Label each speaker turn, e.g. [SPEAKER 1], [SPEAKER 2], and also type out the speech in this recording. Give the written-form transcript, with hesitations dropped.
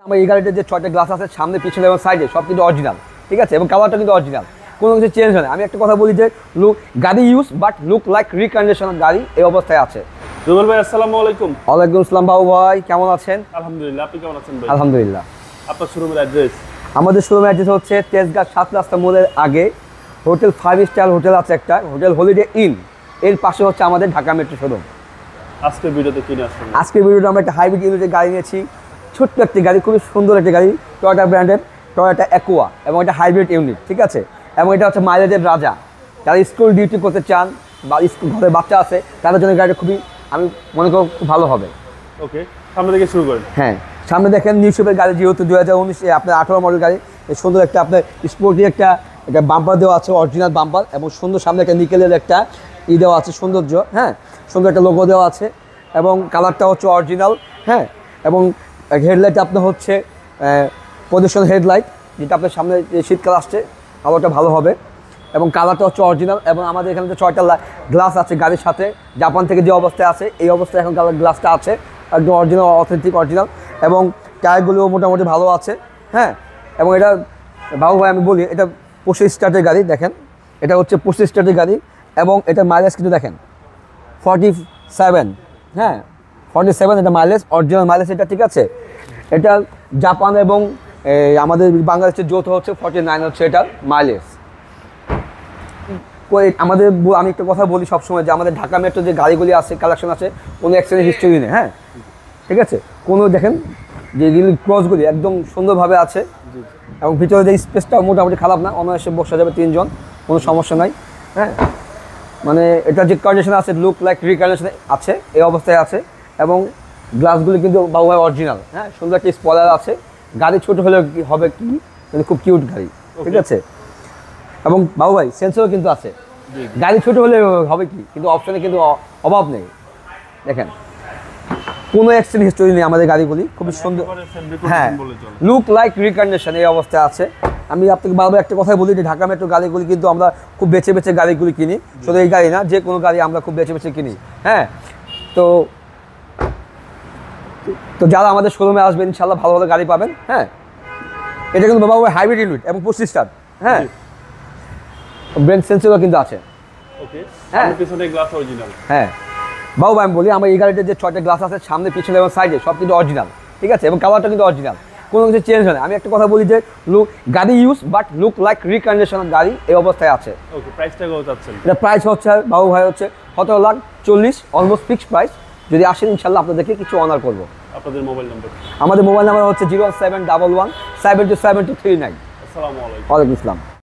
[SPEAKER 1] আমার এই গাড়িতে যে 6টা গ্লাস আছে সামনে পিছনে এবং সাইডে সব কিন্তু অরিজিনাল, ঠিক আছে, এবং কালারটা কিন্তু অরিজিনাল, কোনো কিছু চেঞ্জ হয় না। আমি একটা কথা বলি যে গাড়ি use but look like recondition গাড়ি এই অবস্থায় আছে।
[SPEAKER 2] জুবেল ভাই আসসালামু আলাইকুম।
[SPEAKER 1] ওয়ালাইকুম আসসালাম বাবু ভাই, কেমন আছেন?
[SPEAKER 2] আলহামদুলিল্লাহ, আপনি কেমন আছেন ভাই?
[SPEAKER 1] আলহামদুলিল্লাহ।
[SPEAKER 2] আপনার শোরুমের অ্যাড্রেস?
[SPEAKER 1] আমাদের শোরুমের অ্যাড্রেস হচ্ছে তেজগাঁ 7 রাস্তা মোড়ের আগে হোটেল 5 স্টার হোটেল আছে একটা, হোটেল হলিডে ইন, এর পাশে হচ্ছে আমাদের ঢাকা মেট্রো শোরুম।
[SPEAKER 2] আজকের ভিডিওতে কি নিয়ে আসছেন?
[SPEAKER 1] আজকের ভিডিওতে আমরা একটা হাইব্রিড ইউনিটের গাড়ি নিয়েছি, ছোট্ট একটি গাড়ি, খুবই সুন্দর একটি গাড়ি, টয়োটা ব্র্যান্ডের টয়োটা অ্যাকোয়া, এবং এটা হাইব্রিড ইউনিট, ঠিক আছে, এবং এটা হচ্ছে মাইলেজের রাজা। যারা স্কুল ডিউটি করতে চান বা স্কুল ঘরে বাচ্চা আছে তাদের জন্য গাড়িটা খুবই, আমি মনে করি খুব ভালো হবে।
[SPEAKER 2] ওকে, সামনে থেকে শুরু করেন।
[SPEAKER 1] হ্যাঁ, সামনে দেখেন নিউ শেপের গাড়ি, যেহেতু 2019 আপনার 18 মডেল গাড়ি, এই সুন্দর একটা আপনার স্পোর্টি একটা বাম্পার দেওয়া আছে, অরিজিনাল বাম্পার, এবং সুন্দর সামনে একটা নিকেলের একটা দেওয়া আছে, সৌন্দর্য, হ্যাঁ, সুন্দর একটা লোগো দেওয়া আছে, এবং কালারটা হচ্ছে অরিজিনাল, হ্যাঁ, এবং হেডলাইট আপনার হচ্ছে প্রদর্শন হেডলাইট, যেটা আপনার সামনে শীতকাল আসছে আলোটা ভালো হবে, এবং কালারটা হচ্ছে অরিজিনাল। এবং আমাদের এখানে যে 6টা গ্লাস আছে গাড়ির সাথে, জাপান থেকে যে অবস্থায় আছে এই অবস্থায় এখন গ্লাসটা আছে, একদম অরিজিনাল, অথেন্টিক অরিজিনাল, এবং টায়ারগুলোও মোটামুটি ভালো আছে, হ্যাঁ। এবং এটা বাবু ভাই আমি বলি, এটা 25 স্টার্টের গাড়ি, দেখেন এটা হচ্ছে 25 স্টার্টের গাড়ি, এবং এটা মাইলেজ কিন্তু দেখেন 47, হ্যাঁ 47 এটা মাইলেজ, অরিজিনাল মাইলেজ এটা, ঠিক আছে। এটা জাপান এবং আমাদের বাংলাদেশের যৌথ হচ্ছে 49 হচ্ছে এটার মাইলেজ। আমাদের আমি একটা কথা বলি সবসময়, যে আমাদের ঢাকা মেট্রো যে গাড়িগুলি আছে, কালেকশন আছে, কোনো অ্যাক্সিডেন্ট হিস্ট্রি নেই, হ্যাঁ, ঠিক আছে, কোনো দেখেন যে ক্রসগুলি একদম সুন্দরভাবে আছে, এবং ভিতরে যে স্পেসটাও মোটামুটি খারাপ না, অনায়াসে বসা যাবে 3 জন, কোনো সমস্যা নাই, হ্যাঁ। মানে এটা যে কন্ডিশন আছে, লুক লাইক রিকন্ডিশন আছে এই অবস্থায় আছে, এবং গ্লাসগুলি কিন্তু বাবু ভাই অরিজিনাল, হ্যাঁ, সুন্দর একটা স্পয়লার আছে। গাড়ি ছোটো হলে হবে কি, মানে খুব কিউট গাড়ি, ঠিক আছে, এবং বাবু ভাই সেন্সরও কিন্তু আছে। গাড়ি ছোটো হলে হবে কি, কিন্তু অপশনে কিন্তু অভাব নেই, দেখেন কোনো অ্যাক্সিডেন্ট হিস্টোরি নেই আমাদের গাড়িগুলি, খুবই সুন্দর, হ্যাঁ, লুক লাইক রিকন্ডিশন এই অবস্থায় আছে। আমি আপনাকে বারবার একটা কথাই বলি যে ঢাকা মেট্রো গাড়িগুলি কিন্তু আমরা খুব বেছে বেছে গাড়িগুলি কিনি, শুধু এই গাড়ি না, যে কোনো গাড়ি আমরা খুব বেছে বেছে কিনি, হ্যাঁ। তো তো যারা আমাদের শোরুমে আসবেন ইনশাল্লাহ ভালো ভালো গাড়ি পাবেন, হ্যাঁ। এটা কিন্তু বাবু হাইব্রিড ইউনিট এবং 25 স্টার, হ্যাঁ, ব্রেক সেন্সরও কিন্তু আছে,
[SPEAKER 2] ওকে,
[SPEAKER 1] হ্যাঁ,
[SPEAKER 2] পিছনে গ্লাস অরিজিনাল,
[SPEAKER 1] হ্যাঁ। বাবু আমি বলি, আমার এই গাড়িতে যে 6টা গ্লাস আছে সামনে পিছনে এবং সাইডে সব কিন্তু অরিজিনাল, ঠিক আছে, এবং কালারটা কিন্তু অরিজিনাল, কোনো কিছু চেঞ্জ হয় না। আমি একটা কথা বলি যে গাড়ি use but look like recondition গাড়ি এই অবস্থায় আছে।
[SPEAKER 2] ওকে, প্রাইসটা কত চাচ্ছেন?
[SPEAKER 1] এটা প্রাইস হচ্ছে বাবু ভাই হচ্ছে 17,40,000, অলমোস্ট ফিক্সড প্রাইস। যদি আসেন ইনশাল্লাহ আপনাদেরকে কিছু অনার করবো।
[SPEAKER 2] আপনাদের মোবাইল নাম্বার?
[SPEAKER 1] আমাদের মোবাইল নাম্বার হচ্ছে 01711 727239।
[SPEAKER 2] আসসালামু আলাইকুম।
[SPEAKER 1] ওয়ালাইকুম আসসালাম।